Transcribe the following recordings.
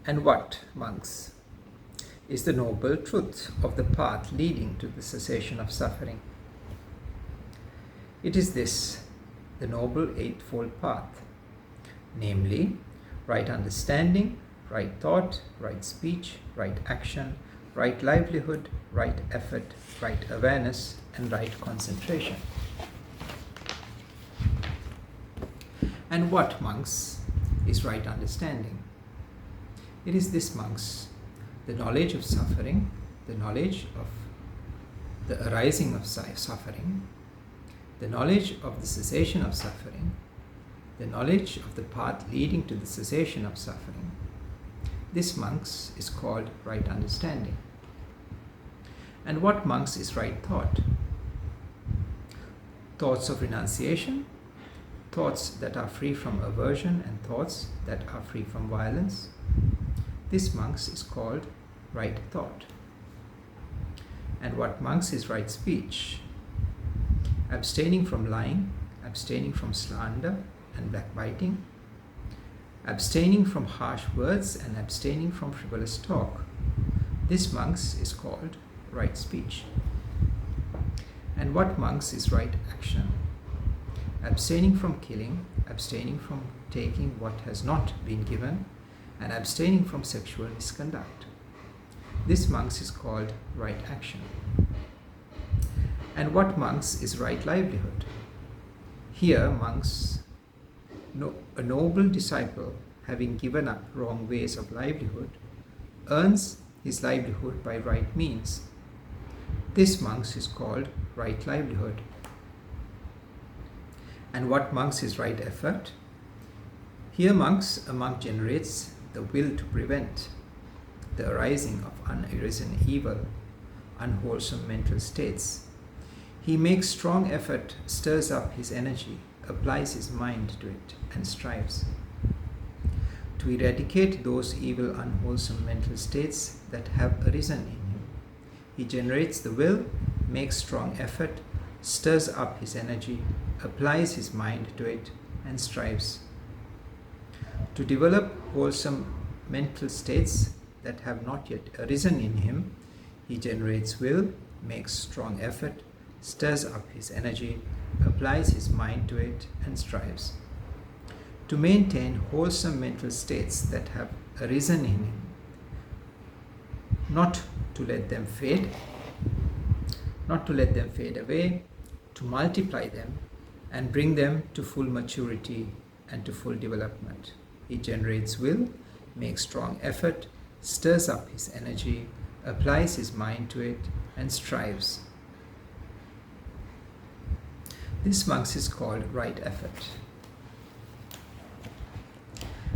And what, monks, is the noble truth of the path leading to the cessation of suffering? It is this, the noble eightfold path, namely, right understanding, right thought, right speech, right action, right livelihood, right effort, right awareness, and right concentration. And what, monks, is right understanding? It is this, monks, the knowledge of suffering, the knowledge of the arising of suffering, the knowledge of the cessation of suffering, the knowledge of the path leading to the cessation of suffering. This, monks, is called right understanding. And what, monks, is right thought? Thoughts of renunciation, thoughts that are free from aversion, and thoughts that are free from violence. This, monks, is called right thought. And what, monks, is right speech? Abstaining from lying, abstaining from slander and backbiting, abstaining from harsh words, and abstaining from frivolous talk. This, monks, is called right speech. And what, monks, is right action? Abstaining from killing, abstaining from taking what has not been given, and abstaining from sexual misconduct. This, monks, is called right action. And what, monks, is right livelihood? Here, monks, a noble disciple, having given up wrong ways of livelihood, earns his livelihood by right means. This, monks, is called right livelihood. And what, monks, is right effort? Here, monks, a monk generates the will to prevent the arising of unarisen evil, unwholesome mental states. He makes strong effort, stirs up his energy, applies his mind to it, and strives to eradicate those evil, unwholesome mental states that have arisen in him. He generates the will, makes strong effort, stirs up his energy, applies his mind to it, and strives to develop wholesome mental states that have not yet arisen in him. He generates will, makes strong effort, stirs up his energy, applies his mind to it, and strives to maintain wholesome mental states that have arisen in him, not to let them fade away, to multiply them and bring them to full maturity and to full development. He generates will, makes strong effort, stirs up his energy, applies his mind to it, and strives. This, monks, is called right effort.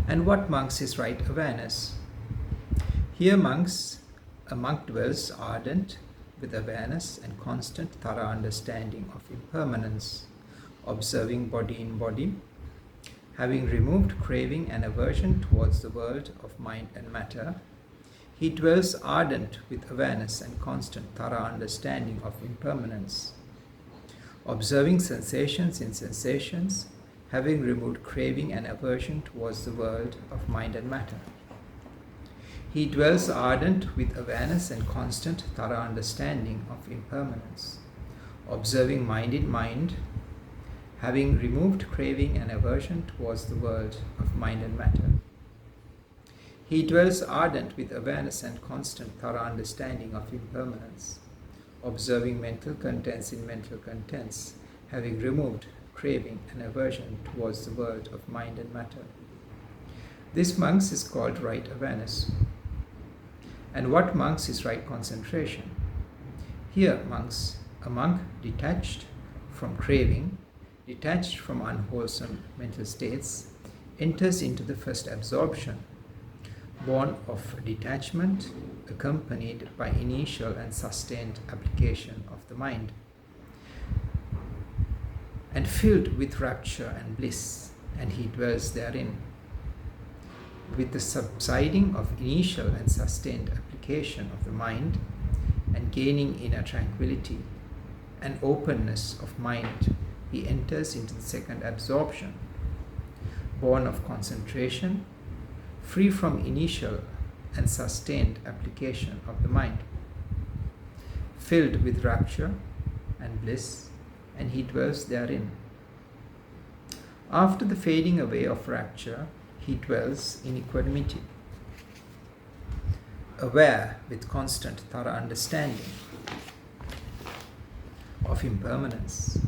And what, monks, is right awareness? Here, monks, a monk dwells ardent with awareness and constant thorough understanding of impermanence, observing body in body, having removed craving and aversion towards the world of mind and matter. He dwells ardent with awareness and constant thorough understanding of impermanence, observing sensations in sensations, having removed craving and aversion towards the world of mind and matter. He dwells ardent with awareness and constant thorough understanding of impermanence, observing mind in mind, having removed craving and aversion towards the world of mind and matter. He dwells ardent with awareness and constant thorough understanding of impermanence, observing mental contents in mental contents, having removed craving and aversion towards the world of mind and matter. This, monks, is called right awareness. And what, monks, is right concentration? Here, monks, a monk detached from craving, detached from unwholesome mental states, enters into the first absorption, born of detachment, accompanied by initial and sustained application of the mind, and filled with rapture and bliss, and he dwells therein. With the subsiding of initial and sustained application of the mind, and gaining inner tranquility and openness of mind, he enters into the second absorption, born of concentration, free from initial and sustained application of the mind, filled with rapture and bliss, and he dwells therein. After the fading away of rapture, he dwells in equanimity, aware with constant thorough understanding of impermanence,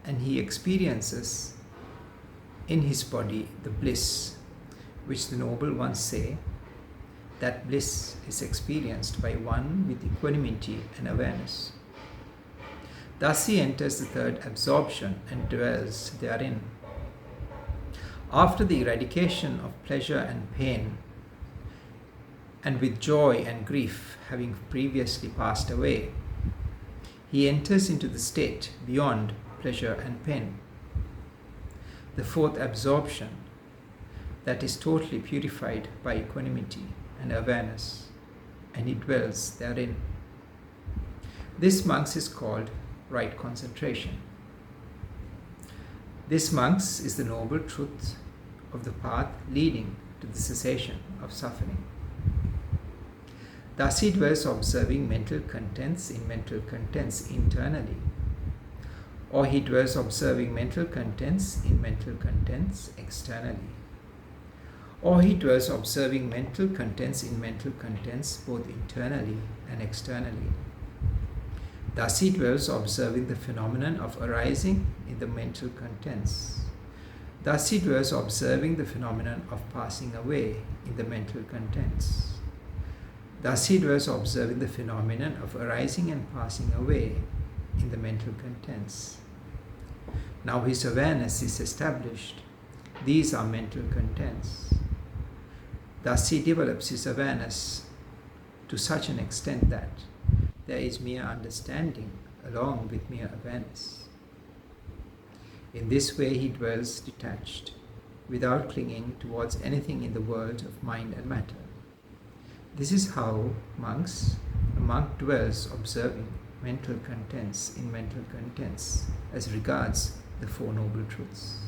and he experiences in his body the bliss which the noble ones say that bliss is experienced by one with equanimity and awareness. Thus he enters the third absorption and dwells therein. After the eradication of pleasure and pain, and with joy and grief having previously passed away, he enters into the state beyond pleasure and pain, the fourth absorption, that is totally purified by equanimity and awareness, and he dwells therein. This, monks, is called right concentration. This, monks, is the noble truth of the path leading to the cessation of suffering. Thus he dwells observing mental contents in mental contents internally, or he dwells observing mental contents in mental contents externally, or he dwells observing mental contents in mental contents both internally and externally. Thus he dwells observing the phenomenon of arising in the mental contents. Thus he dwells observing the phenomenon of passing away in the mental contents. Thus he dwells observing the phenomenon of arising and passing away in the mental contents. Now his awareness is established. These are mental contents. Thus he develops his awareness to such an extent that there is mere understanding along with mere awareness. In this way he dwells detached, without clinging towards anything in the world of mind and matter. This is how, monks, a monk dwells observing mental contents in mental contents as regards the Four Noble Truths.